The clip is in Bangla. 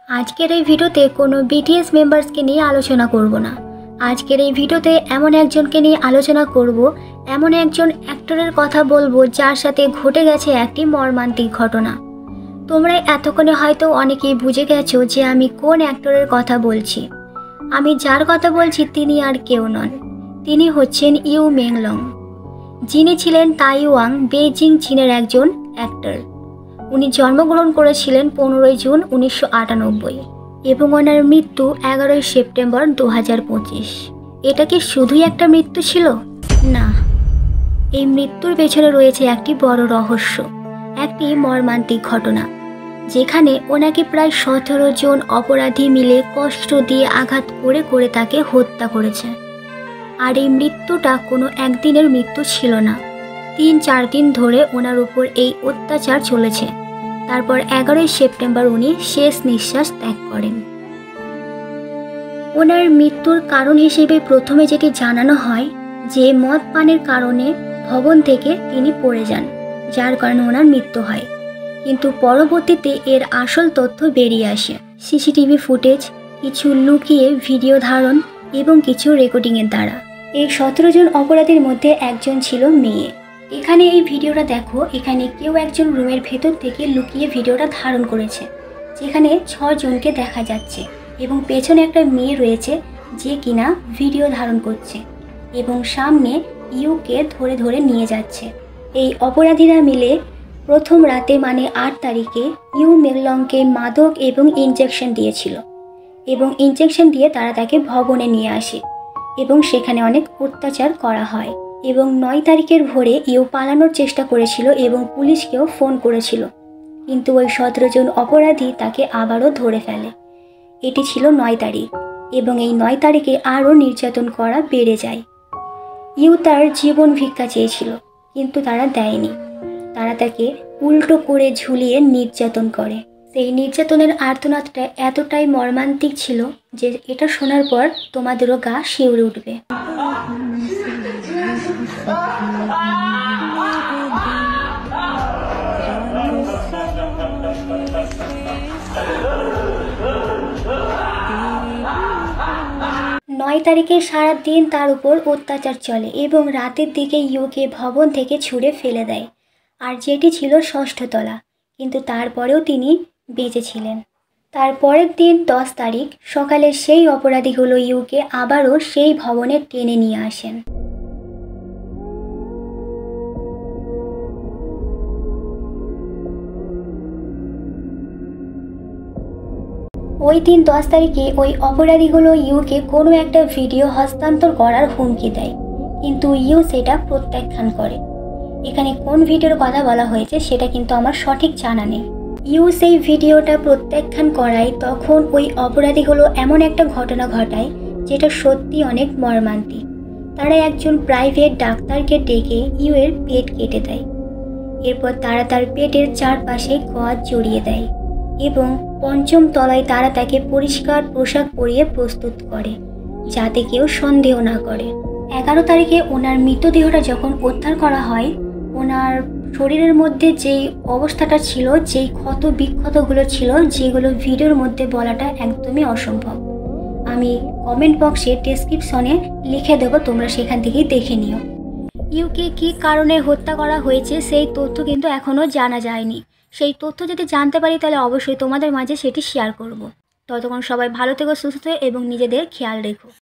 আজকের এই ভিডিওতে কোনো বিটিএস মেম্বার্সকে নিয়ে আলোচনা করব না। আজকের এই ভিডিওতে এমন একজনকে নিয়ে আলোচনা করব, এমন একজন অ্যাক্টরের কথা বলবো যার সাথে ঘটে গেছে একটি মর্মান্তিক ঘটনা। তোমরা এতক্ষণে হয়তো অনেকেই বুঝে গেছো যে আমি কোন অ্যাক্টরের কথা বলছি। আমি যার কথা বলছি তিনি আর কেউ নন, তিনি হচ্ছেন ইউ মেংলং, যিনি ছিলেন তাইওয়াং বেইজিং চীনের একজন অ্যাক্টর। উনি জন্মগ্রহণ করেছিলেন 15 জুন 1998 এবং ওনার মৃত্যু 11 সেপ্টেম্বর 2025। এটা কি শুধুই একটা মৃত্যু ছিল? না, এই মৃত্যুর পেছনে রয়েছে একটি বড় রহস্য, একটি মর্মান্তিক ঘটনা, যেখানে ওনাকে প্রায় 17 জন অপরাধী মিলে কষ্ট দিয়ে আঘাত করে করে তাকে হত্যা করেছে। আর এই মৃত্যুটা কোনো একদিনের মৃত্যু ছিল না, 3-4 দিন ধরে ওনার উপর এই অত্যাচার চলেছে। তারপর 11 সেপ্টেম্বর উনি শেষ নিঃশ্বাস ত্যাগ করেন। ওনার মৃত্যুর কারণ হিসেবে প্রথমে যেটি জানানো হয় যে মদ পানের কারণে ভবন থেকে তিনি পড়ে যান, যার কারণে ওনার মৃত্যু হয়। কিন্তু পরবর্তীতে এর আসল তথ্য বেরিয়ে আসে সিসিটিভি ফুটেজ, কিছু লুকিয়ে ভিডিও ধারণ এবং কিছু রেকর্ডিংয়ের দ্বারা। এই 17 জন অপরাধীর মধ্যে একজন ছিল মেয়ে। এখানে এই ভিডিওটা দেখো, এখানে কেউ একজন রুমের ভেতর থেকে লুকিয়ে ভিডিওটা ধারণ করেছে, যেখানে 6 জনকে দেখা যাচ্ছে এবং পেছনে একটা মেয়ে রয়েছে যে কিনা ভিডিও ধারণ করছে এবং সামনে ইউকে ধরে ধরে নিয়ে যাচ্ছে। এই অপরাধীরা মিলে প্রথম রাতে মানে 8 তারিখে ইউ মেংলংকে মাদক এবং ইনজেকশন দিয়েছিল এবং ইনজেকশন দিয়ে তারা তাকে ভবনে নিয়ে আসে এবং সেখানে অনেক অত্যাচার করা হয়। এবং 9 তারিখের ভোরে ইউ পালানোর চেষ্টা করেছিল এবং পুলিশকেও ফোন করেছিল, কিন্তু ওই 17 জন অপরাধী তাকে আবারও ধরে ফেলে। এটি ছিল 9 তারিখ এবং এই 9 তারিখে আরও নির্যাতন করা বেড়ে যায়। ইউ তার জীবন ভিক্ষা চেয়েছিল, কিন্তু তারা দেয়নি, তারা তাকে উল্টো করে ঝুলিয়ে নির্যাতন করে। সেই নির্যাতনের আর্তনাদটা এতটাই মর্মান্তিক ছিল যে এটা শোনার পর তোমাদেরও গা শিউরে উঠবে। 9 তারিখে সারা দিন তার উপর অত্যাচার চলে এবং রাতের দিকে ইউকে ভবন থেকে ছুঁড়ে ফেলে দেয়, আর যেটি ছিল 6ষ্ঠ তলা, কিন্তু তারপরেও তিনি বেঁচে ছিলেন। তার পরের দিন 10 তারিখ সকালে সেই অপরাধীগুলো ইউকে আবারও সেই ভবনে টেনে নিয়ে আসেন। ওই দিন 10 তারিখে ওই অপরাধীগুলো ইউকে কোনো একটা ভিডিও হস্তান্তর করার হুমকি দেয়, কিন্তু ইউ সেটা প্রত্যাখ্যান করে। এখানে কোন ভিডিওর কথা বলা হয়েছে সেটা কিন্তু আমার সঠিক জানা নেই। ইউ সেই ভিডিওটা প্রত্যাখ্যান করায় তখন ওই অপরাধীগুলো এমন একটা ঘটনা ঘটায় যেটা সত্যি অনেক মর্মান্তিক। তারা একজন প্রাইভেট ডাক্তারকে ডেকে ইউ এর পেট কেটে দেয়। এরপর তারা তার পেটের চারপাশে গজ জড়িয়ে দেয় এবং 5ম তলায় তারা তাকে পরিষ্কার পোশাক পরিয়ে প্রস্তুত করে, যাতে কেউ সন্দেহ না করে। 11 তারিখে ওনার মৃতদেহটা যখন উদ্ধার করা হয়, ওনার শরীরের মধ্যে যেই অবস্থাটা ছিল, যেই ক্ষত বিক্ষতগুলো ছিল, যেগুলো ভিডিওর মধ্যে বলাটা একদমই অসম্ভব। আমি কমেন্ট বক্সে ডেসক্রিপশনে লিখে দেবো, তোমরা সেখান থেকেই দেখে নিও। ইউকে কী কারণে হত্যা করা হয়েছে সেই তথ্য কিন্তু এখনও জানা যায়নি। সেই তথ্য যদি জানতে পারি তাহলে অবশ্যই তোমাদের মাঝে সেটি শেয়ার করব। ততক্ষণ সবাই ভালো থেকো, সুস্থ থেকো এবং নিজেদের খেয়াল রেখো।